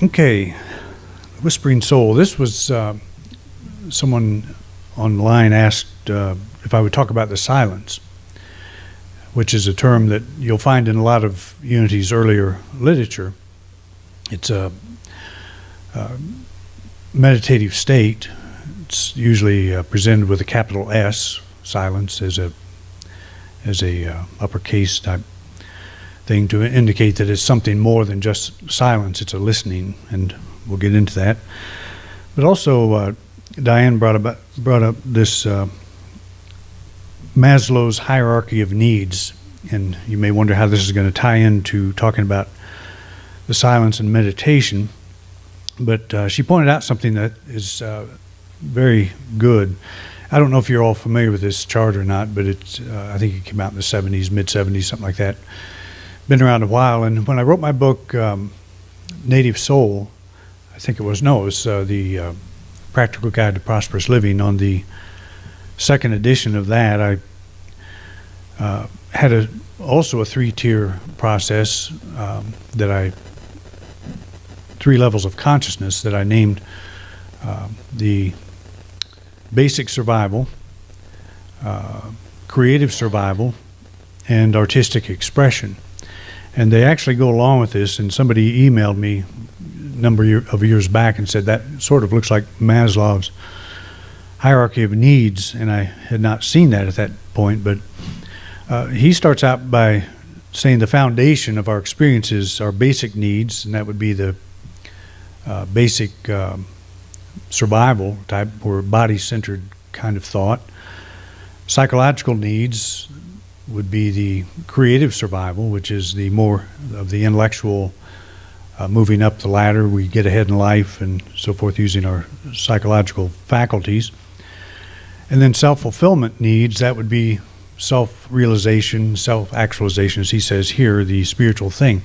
Okay, Whispering Soul. This was someone online asked if I would talk about the silence, which is a term that you'll find in a lot of Unity's earlier literature. It's a meditative state. It's usually presented with a capital S, silence, as a uppercase type thing to indicate that it's something more than just silence. It's a listening, and we'll get into that. But also, Diane brought up this Maslow's hierarchy of needs, and you may wonder how this is going to tie into talking about the silence and meditation. But she pointed out something that is very good. I don't know if you're all familiar with this chart or not, but it's I think it came out in the 70s, mid-70s, something like that. Been around a while, and when I wrote my book, Native Soul, I think it was the Practical Guide to Prosperous Living. On the second edition of that, I had also a three-tier process three levels of consciousness that I named the basic survival, creative survival, and artistic expression. And they actually go along with this, and somebody emailed me a number of years back and said that sort of looks like Maslow's hierarchy of needs, and I had not seen that at that point. But he starts out by saying the foundation of our experiences are basic needs, and that would be the basic survival type or body-centered kind of thought. Psychological needs would be the creative survival, which is the more of the intellectual moving up the ladder. We get ahead in life and so forth using our psychological faculties. And then self-fulfillment needs, that would be self-realization, self-actualization, as he says here, the spiritual thing.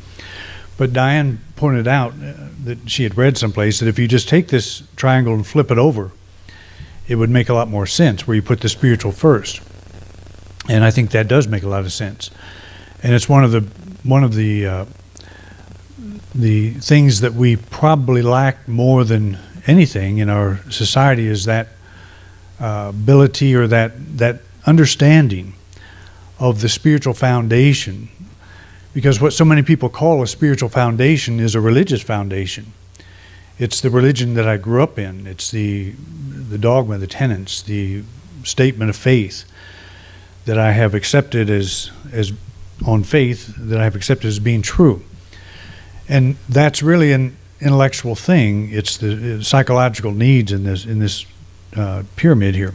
But Diane pointed out that she had read someplace that if you just take this triangle and flip it over, it would make a lot more sense, where you put the spiritual first. And I think that does make a lot of sense. And it's one of the things that we probably lack more than anything in our society is that ability or that understanding of the spiritual foundation. Because what so many people call a spiritual foundation is a religious foundation. It's the religion that I grew up in. It's the dogma, the tenets, the statement of faith that I have accepted as on faith, that I have accepted as being true. And that's really an intellectual thing. It's the psychological needs in this pyramid here.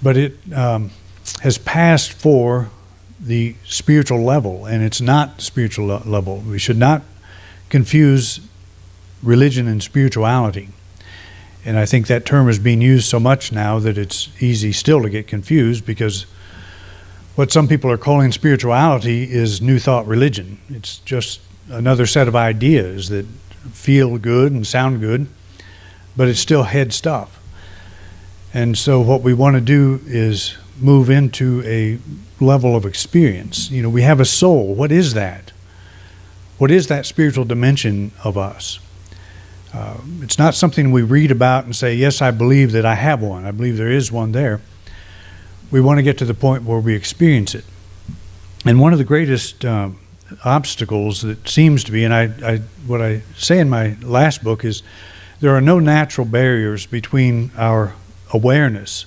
But it has passed for the spiritual level, and it's not spiritual level. We should not confuse religion and spirituality. And I think that term is being used so much now that it's easy still to get confused, because what some people are calling spirituality is New Thought religion. It's just another set of ideas that feel good and sound good, but it's still head stuff. And so what we want to do is move into a level of experience. You know, we have a soul. What is that? What is that spiritual dimension of us? It's not something we read about and say, yes, I believe that I have one. I believe there is one there. We want to get to the point where we experience it. And one of the greatest obstacles that seems to be, and what I say in my last book is, there are no natural barriers between our awareness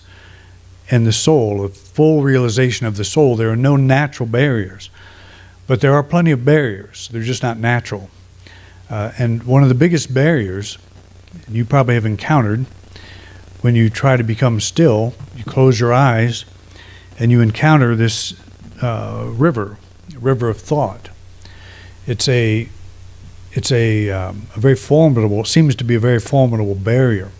and the soul, a full realization of the soul. There are no natural barriers, but there are plenty of barriers. They're just not natural. And one of the biggest barriers you probably have encountered when you try to become still, you close your eyes and you encounter this river of thought. It's a very formidable, it seems to be a very formidable barrier,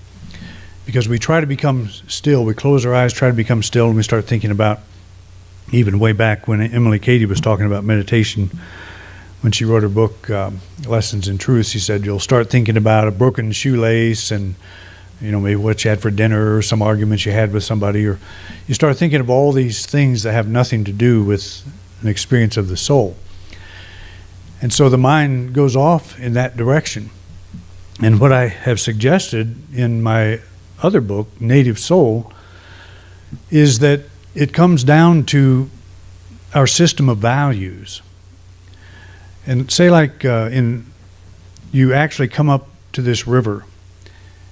because we try to become still. We close our eyes, try to become still, and we start thinking about, even way back when Emily Cady was talking about meditation, when she wrote her book, Lessons in Truth, she said, you'll start thinking about a broken shoelace and, you know, maybe what you had for dinner or some arguments you had with somebody, or you start thinking of all these things that have nothing to do with an experience of the soul. And so the mind goes off in that direction. And what I have suggested in my other book, Native Soul, is that it comes down to our system of values. And say like you actually come up to this river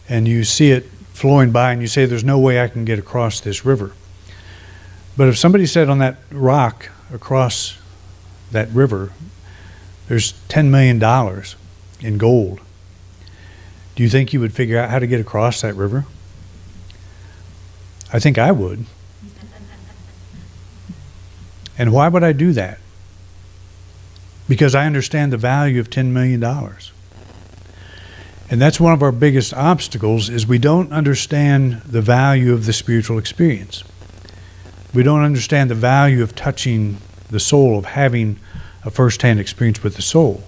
and you see it flowing by and you say, there's no way I can get across this river. But if somebody said on that rock across that river, there's $10 million in gold, do you think you would figure out how to get across that river? I think I would. And why would I do that? Because I understand the value of $10 million. And that's one of our biggest obstacles, is we don't understand the value of the spiritual experience. We don't understand the value of touching the soul, of having a first-hand experience with the soul.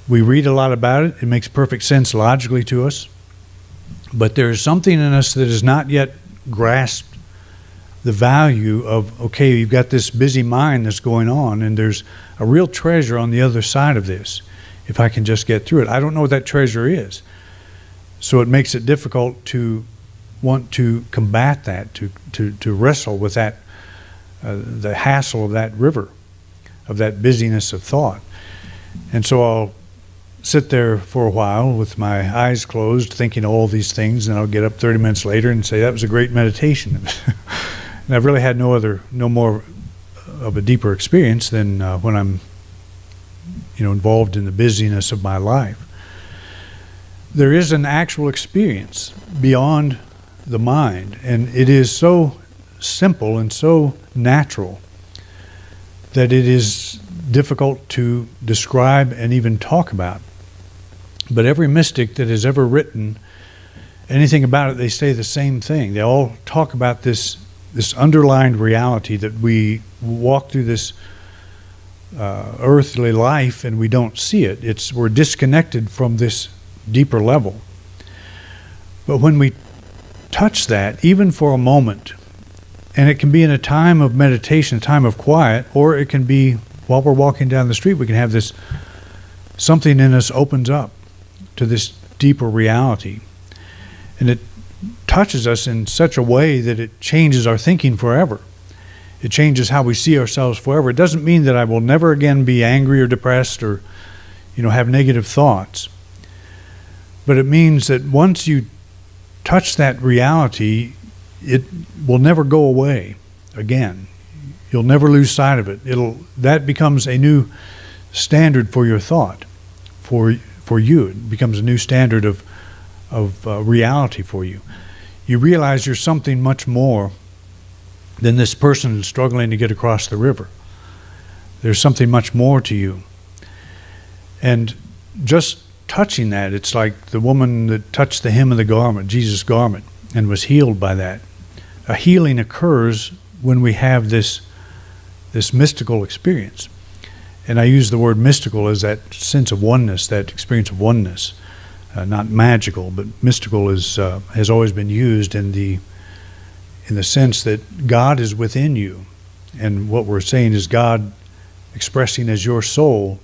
We read a lot about it. It makes perfect sense logically to us. But there is something in us that has not yet grasped the value of, okay, you've got this busy mind that's going on, and there's a real treasure on the other side of this, if I can just get through it. I don't know what that treasure is. So it makes it difficult to want to combat that, to wrestle with that, the hassle of that river, of that busyness of thought. And so I'll sit there for a while with my eyes closed, thinking all these things, and I'll get up 30 minutes later and say, that was a great meditation. And I've really had no more of a deeper experience than when I'm involved in the busyness of my life. There is an actual experience beyond the mind, and it is so simple and so natural that it is difficult to describe and even talk about. But every mystic that has ever written anything about it, they say the same thing. They all talk about this underlying reality that we walk through this earthly life and we don't see it. We're disconnected from this deeper level. But when we touch that, even for a moment, and it can be in a time of meditation, a time of quiet, or it can be while we're walking down the street, we can have this, something in us opens up to this deeper reality. And it touches us in such a way that it changes our thinking forever. It changes how we see ourselves forever. It doesn't mean that I will never again be angry or depressed or, have negative thoughts. But it means that once you touch that reality, it will never go away again. You'll never lose sight of it. That becomes a new standard for your thought, for you. It becomes a new standard of reality for you. You realize you're something much more than this person struggling to get across the river. There's something much more to you. And just touching that, it's like the woman that touched the hem of the garment, Jesus' garment, and was healed by that. A healing occurs when we have this mystical experience. And I use the word mystical as that sense of oneness, that experience of oneness. Not magical, but mystical has always been used in the sense that God is within you. And what we're saying is God expressing as your soul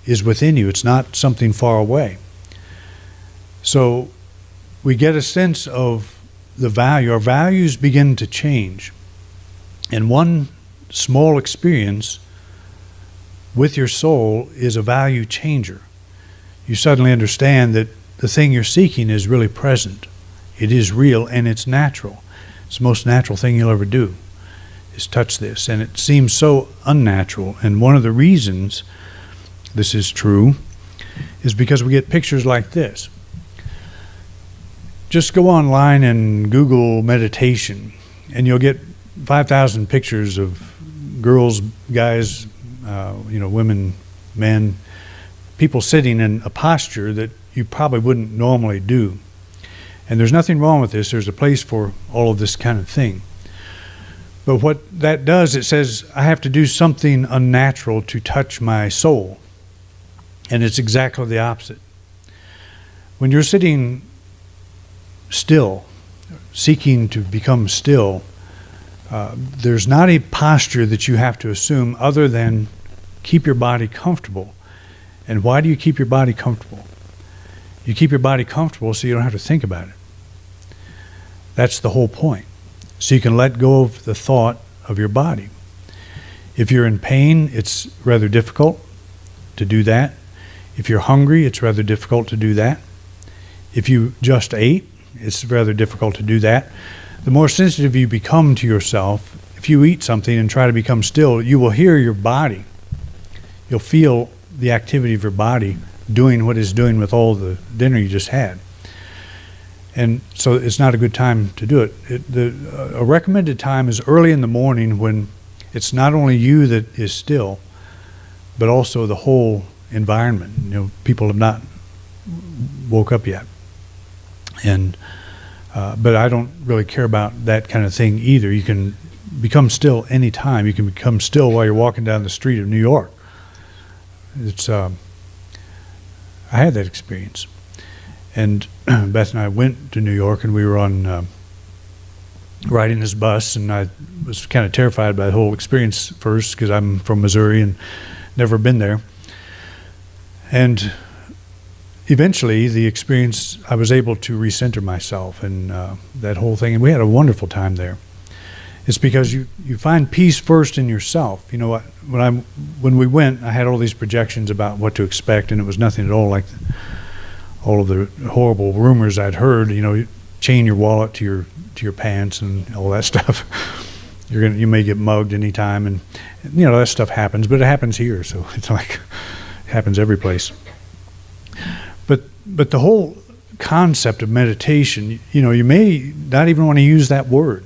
is within you. It's not something far away. So we get a sense of the value. Our values begin to change. And one small experience with your soul is a value changer. You suddenly understand that the thing you're seeking is really present. It is real and it's natural. It's the most natural thing you'll ever do, is touch this. And it seems so unnatural. And one of the reasons this is true is because we get pictures like this. Just go online and Google meditation, and you'll get 5,000 pictures of girls, guys, women, men, people sitting in a posture that you probably wouldn't normally do. And there's nothing wrong with this. There's a place for all of this kind of thing. But what that does, it says, I have to do something unnatural to touch my soul. And it's exactly the opposite. When you're sitting still, seeking to become still, there's not a posture that you have to assume other than keep your body comfortable. And why do you keep your body comfortable? You keep your body comfortable so you don't have to think about it. That's the whole point. So you can let go of the thought of your body. If you're in pain, it's rather difficult to do that. If you're hungry, it's rather difficult to do that. If you just ate, it's rather difficult to do that. The more sensitive you become to yourself, if you eat something and try to become still, you will hear your body. You'll feel the activity of your body doing what it's doing with all the dinner you just had. And so it's not a good time to do it. A recommended time is early in the morning when it's not only you that is still, but also the whole environment. You know, people have not woke up yet. And but I don't really care about that kind of thing either. You can become still anytime. You can become still while you're walking down the street of New York. It's I had that experience. And Beth and I went to New York, and we were on riding this bus, and I was kind of terrified by the whole experience first because I'm from Missouri and never been there. And eventually, the experience, I was able to recenter myself and that whole thing, and we had a wonderful time there. It's because you find peace first in yourself. You know what? When we went, I had all these projections about what to expect, and it was nothing at all like all of the horrible rumors I'd heard. You know, you chain your wallet to your pants and all that stuff. You may get mugged anytime, and you know that stuff happens, but it happens here, so it's like it happens every place. But the whole concept of meditation, you know, you may not even want to use that word.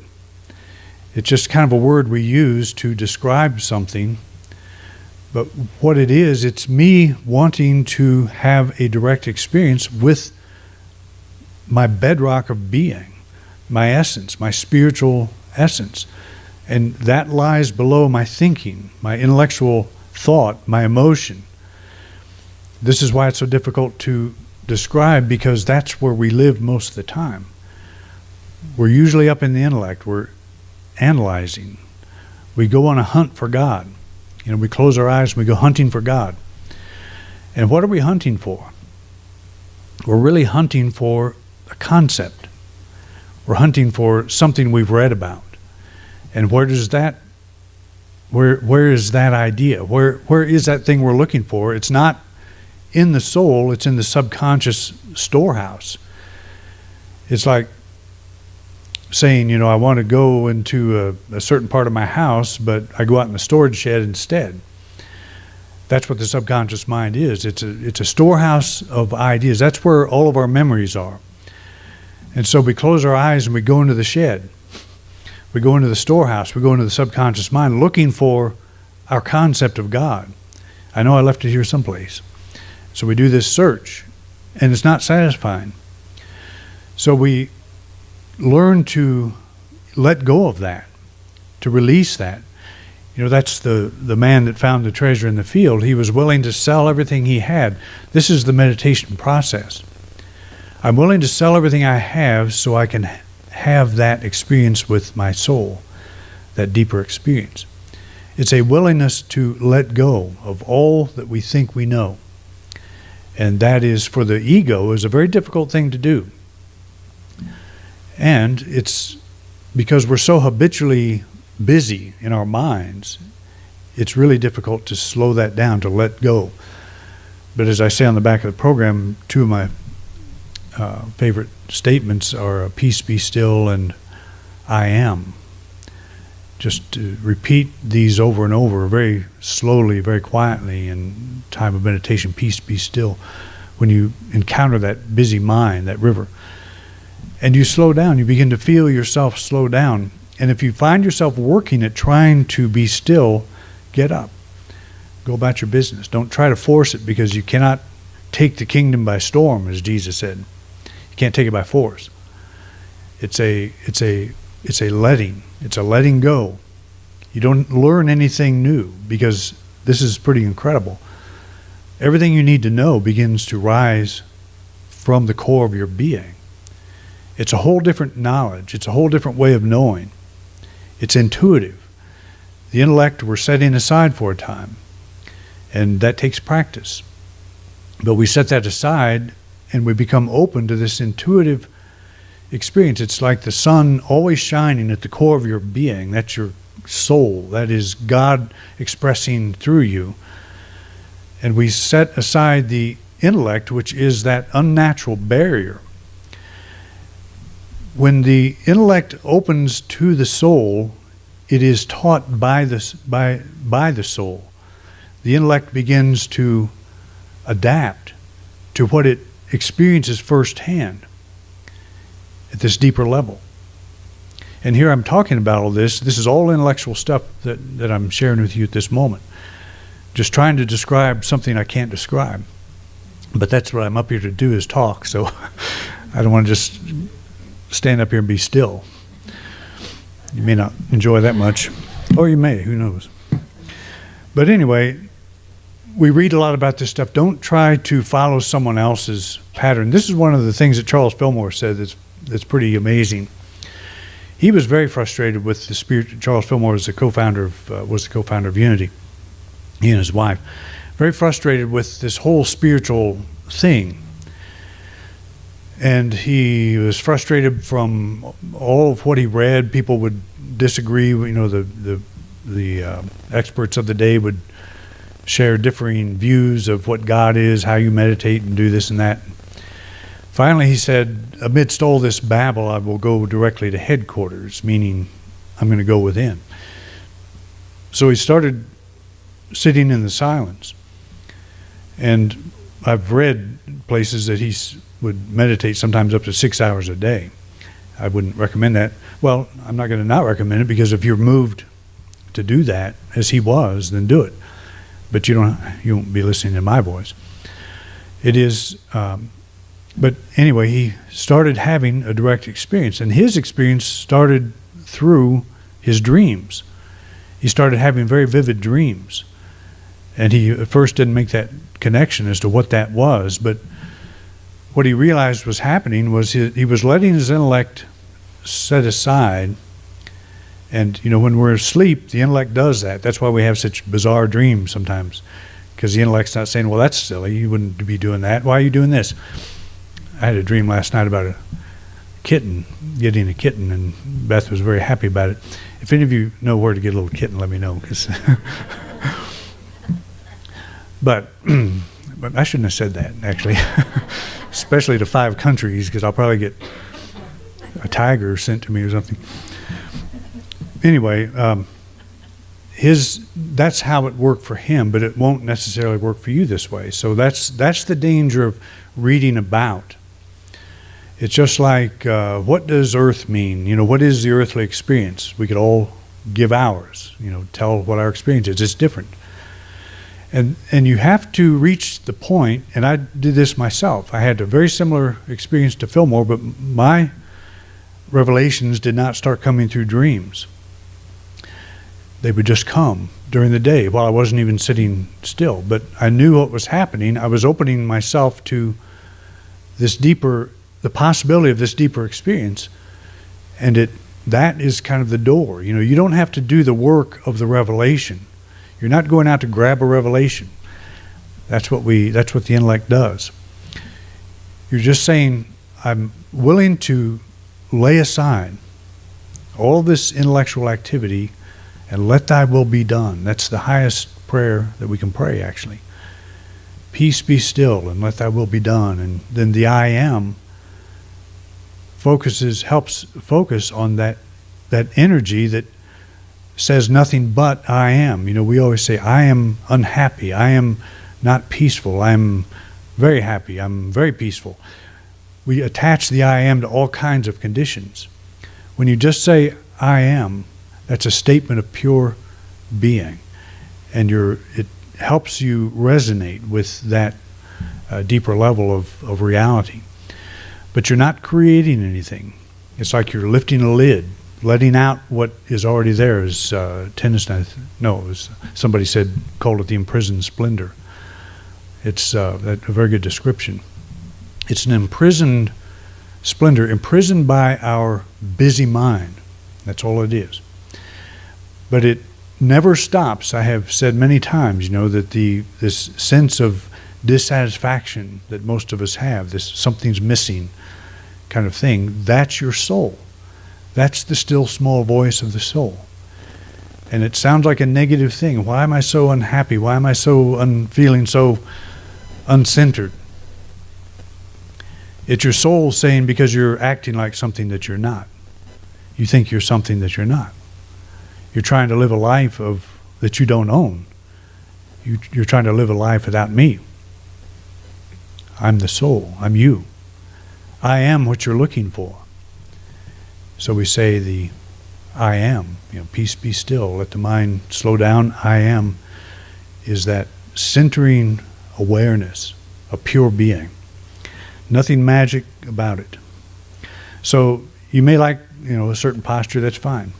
It's just kind of a word we use to describe something. But what it is, it's me wanting to have a direct experience with my bedrock of being, my essence, my spiritual essence. And that lies below my thinking, my intellectual thought, my emotion. This is why it's so difficult to describe, because that's where we live most of the time. We're usually up in the intellect. We're analyzing. We go on a hunt for God. You know, we close our eyes and we go hunting for God. And what are we hunting for? We're really hunting for a concept. We're hunting for something we've read about. And where is that idea? Where is that thing we're looking for? It's not in the soul, it's in the subconscious storehouse. It's like saying, you know, I want to go into a certain part of my house, but I go out in the storage shed instead. That's what the subconscious mind is. It's a storehouse of ideas. That's where all of our memories are. And so we close our eyes and we go into the shed. We go into the storehouse. We go into the subconscious mind looking for our concept of God. I know I left it here someplace. So we do this search, and it's not satisfying. So we learn to let go of that, to release that. You know, that's the man that found the treasure in the field. He was willing to sell everything he had. This is the meditation process. I'm willing to sell everything I have so I can have that experience with my soul, that deeper experience. It's a willingness to let go of all that we think we know. And that is, for the ego, is a very difficult thing to do. And it's because we're so habitually busy in our minds, it's really difficult to slow that down, to let go. But as I say on the back of the program, two of my favorite statements are peace be still and I am. Just to repeat these over and over very slowly, very quietly in time of meditation, peace be still. When you encounter that busy mind, that river, and you slow down, you begin to feel yourself slow down. And if you find yourself working at trying to be still, get up. Go about your business. Don't try to force it, because you cannot take the kingdom by storm, as Jesus said. You can't take it by force. It's a letting. It's a letting go. You don't learn anything new, because this is pretty incredible. Everything you need to know begins to rise from the core of your being. It's a whole different knowledge. It's a whole different way of knowing. It's intuitive. The intellect we're setting aside for a time. And that takes practice. But we set that aside and we become open to this intuitive experience. It's like the sun always shining at the core of your being. That's your soul. That is God expressing through you. And we set aside the intellect, which is that unnatural barrier. When the intellect opens to the soul, it is taught by the soul. The intellect begins to adapt to what it experiences firsthand at this deeper level. And here I'm talking about all this. This is all intellectual stuff that I'm sharing with you at this moment. Just trying to describe something I can't describe. But that's what I'm up here to do, is talk. So I don't want to just stand up here and be still. You may not enjoy that much. Or you may, who knows. But anyway, we read a lot about this stuff. Don't try to follow someone else's pattern. This is one of the things that Charles Fillmore said that's pretty amazing. He was very frustrated with the spirit. Charles Fillmore was the co-founder of Unity. He and his wife. Very frustrated with this whole spiritual thing. And he was frustrated from all of what he read. People would disagree. You know, the experts of the day would share differing views of what God is, how you meditate and do this and that. Finally, he said, amidst all this babble, I will go directly to headquarters, meaning I'm going to go within. So he started sitting in the silence. And I've read places that he would meditate sometimes up to 6 hours a day. I wouldn't recommend that. Well, I'm not going to not recommend it, because if you're moved to do that, as he was, then do it. But you won't be listening to my voice. It is, but anyway, he started having a direct experience, and his experience started through his dreams. He started having very vivid dreams, and he at first didn't make that connection as to what that was, but what he realized was happening was he was letting his intellect set aside. And, you know, when we're asleep, the intellect does that. That's why we have such bizarre dreams sometimes, because the intellect's not saying, well, that's silly. You wouldn't be doing that. Why are you doing this? I had a dream last night about a kitten, getting a kitten, and Beth was very happy about it. If any of you know where to get a little kitten, let me know. But I shouldn't have said that, actually, especially to 5 countries, because I'll probably get a tiger sent to me or something. Anyway, that's how it worked for him, but it won't necessarily work for you this way. So that's the danger of reading about. It's just like, what does earth mean? You know, what is the earthly experience? We could all give ours, you know, tell what our experience is. It's different. And you have to reach the point, and I did this myself. I had a very similar experience to Fillmore, but my revelations did not start coming through dreams. They would just come during the day while I wasn't even sitting still. But I knew what was happening. I was opening myself to the possibility of this deeper experience. And that is kind of the door. You know, you don't have to do the work of the revelation. You're not going out to grab a revelation. That's what the intellect does. You're just saying, I'm willing to lay aside all this intellectual activity and let thy will be done. That's the highest prayer that we can pray, actually. Peace be still and let thy will be done. And then the I am helps focus on that energy that says nothing but I am. You know, we always say, I am unhappy. I am not peaceful. I am very happy. I'm very peaceful. We attach the I am to all kinds of conditions. When you just say I am, that's a statement of pure being, and it helps you resonate with that deeper level of reality. But you're not creating anything. It's like you're lifting a lid, letting out what is already there. As somebody said, called it the imprisoned splendor. It's a very good description. It's an imprisoned splendor, imprisoned by our busy mind. That's all it is. But never stops. I have said many times, that this sense of dissatisfaction that most of us have, this something's missing kind of thing, that's your soul. That's the still small voice of the soul. And it sounds like a negative thing. Why am I so unhappy? Why am I feeling so uncentered? It's your soul saying, because you're acting like something that you're not. You think you're something that you're not. You're trying to live a life that you don't own. You're trying to live a life without me. I'm the soul. I'm you. I am what you're looking for. So we say the I am, peace be still, let the mind slow down. I am is that centering awareness, a pure being. Nothing magic about it. So you may like, a certain posture, that's fine.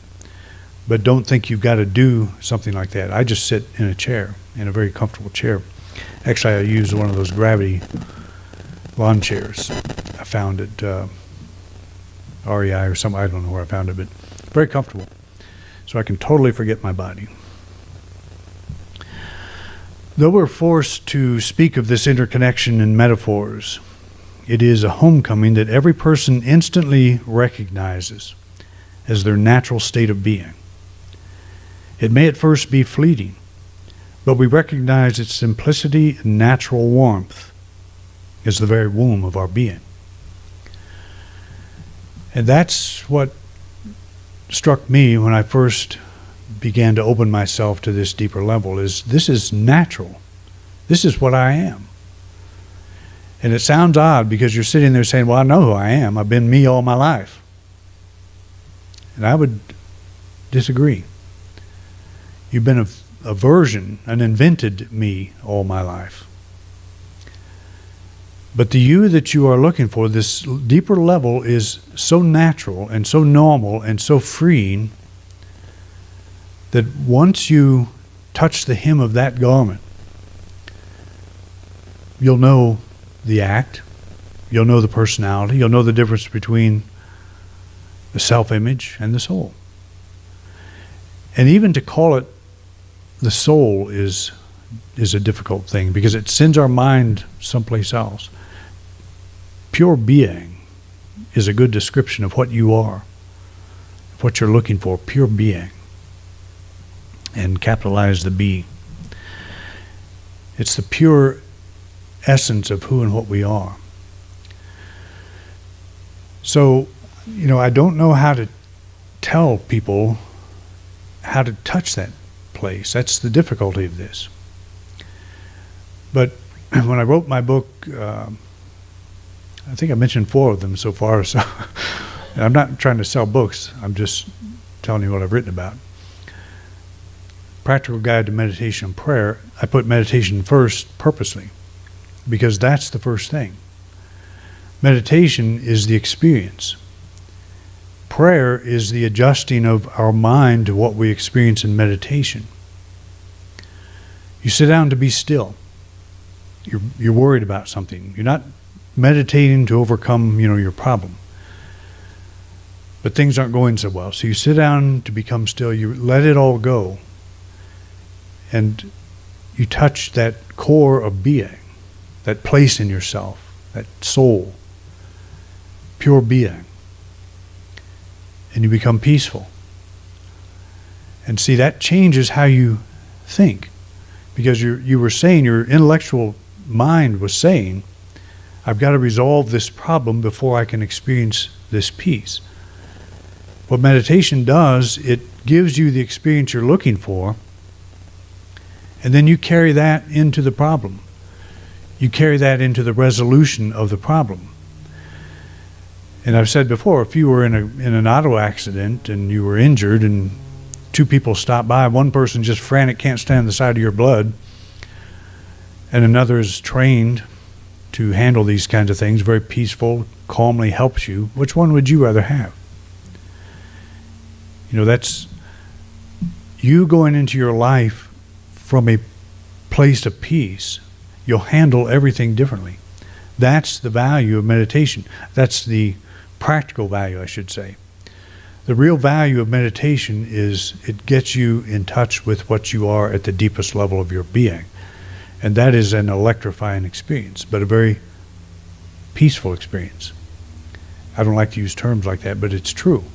But don't think you've got to do something like that. I just sit in a chair, in a very comfortable chair. Actually, I use one of those gravity lawn chairs. I found it REI or something. I don't know where I found it, but very comfortable. So I can totally forget my body. Though we're forced to speak of this interconnection in metaphors, it is a homecoming that every person instantly recognizes as their natural state of being. It may at first be fleeting, but we recognize its simplicity and natural warmth as the very womb of our being. And that's what struck me when I first began to open myself to this deeper level, is this is natural. This is what I am. And it sounds odd because you're sitting there saying, well, I know who I am. I've been me all my life. And I would disagree. You've been a version, an invented me all my life. But the you that you are looking for, this deeper level, is so natural and so normal and so freeing that once you touch the hem of that garment, you'll know the act, you'll know the personality, you'll know the difference between the self-image and the soul. And even to call it the soul is a difficult thing because it sends our mind someplace else. Pure being is a good description of what you are, of what you're looking for, pure being. And capitalize the B. It's the pure essence of who and what we are. So, I don't know how to tell people how to touch that place. That's the difficulty of this. But when I wrote my book, I think I mentioned 4 of them so far. So I'm not trying to sell books. I'm just telling you what I've written about. Practical Guide to Meditation and Prayer. I put meditation first purposely because that's the first thing. Meditation is the experience. Prayer is the adjusting of our mind to what we experience in meditation. You sit down to be still. You're worried about something. You're not meditating to overcome, your problem. But things aren't going so well. So you sit down to become still. You let it all go. And you touch that core of being, that place in yourself, that soul, pure being. And you become peaceful. And see, that changes how you think. Because you were saying, your intellectual mind was saying, I've got to resolve this problem before I can experience this peace. What meditation does, it gives you the experience you're looking for, and then you carry that into the problem. You carry that into the resolution of the problem. And I've said before, if you were in an auto accident and you were injured and 2 people stop by, one person just frantic, can't stand the sight of your blood, and another is trained to handle these kinds of things, very peaceful, calmly helps you, which one would you rather have? That's you going into your life from a place of peace. You'll handle everything differently. That's the value of meditation. That's the practical value, I should say. The real value of meditation is it gets you in touch with what you are at the deepest level of your being. And that is an electrifying experience, but a very peaceful experience. I don't like to use terms like that, but it's true.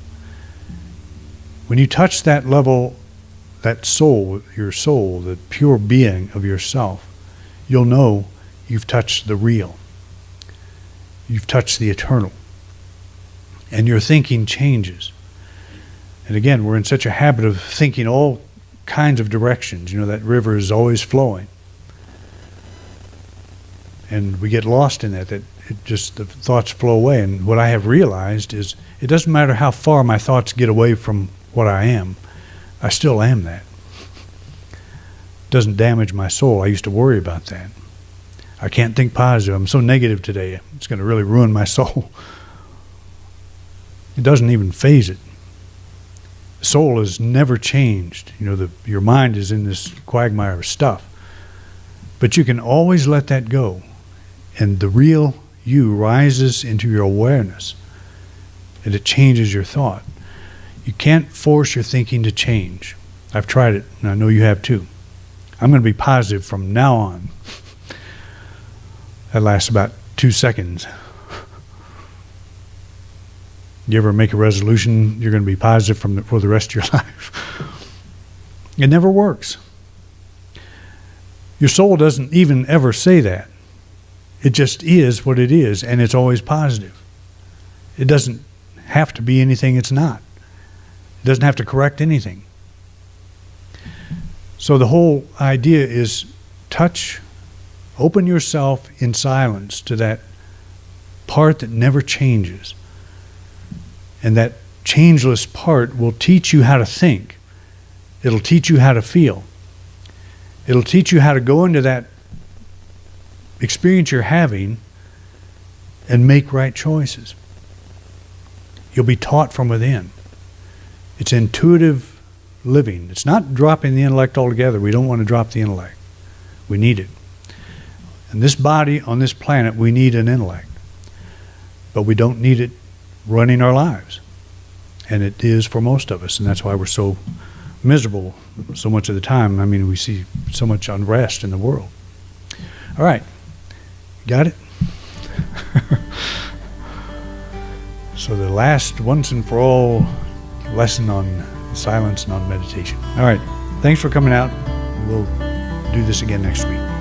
When you touch that level, that soul, your soul, the pure being of yourself, you'll know you've touched the real. You've touched the eternal. And your thinking changes. And again, we're in such a habit of thinking all kinds of directions. You know, that river is always flowing. And we get lost in that the thoughts flow away. And what I have realized is it doesn't matter how far my thoughts get away from what I am, I still am that. It doesn't damage my soul. I used to worry about that. I can't think positive. I'm so negative today. It's going to really ruin my soul. It doesn't even phase it. The soul has never changed. You know, your mind is in this quagmire of stuff. But you can always let that go. And the real you rises into your awareness. And it changes your thought. You can't force your thinking to change. I've tried it, and I know you have too. I'm going to be positive from now on. That lasts about 2 seconds. You ever make a resolution you're going to be positive for the rest of your life? It never works. Your soul doesn't even ever say that. It just is what it is, and it's always positive. It doesn't have to be anything it's not. It doesn't have to correct anything. So the whole idea is open yourself in silence to that part that never changes. And that changeless part will teach you how to think. It'll teach you how to feel. It'll teach you how to go into that experience you're having and make right choices. You'll be taught from within. It's intuitive living. It's not dropping the intellect altogether. We don't want to drop the intellect. We need it. In this body, on this planet, we need an intellect. But we don't need it running our lives. And it is for most of us. And that's why we're so miserable so much of the time. I mean, we see so much unrest in the world. All right. Got it? So the last once and for all lesson on silence and on meditation. All right. Thanks for coming out. We'll do this again next week.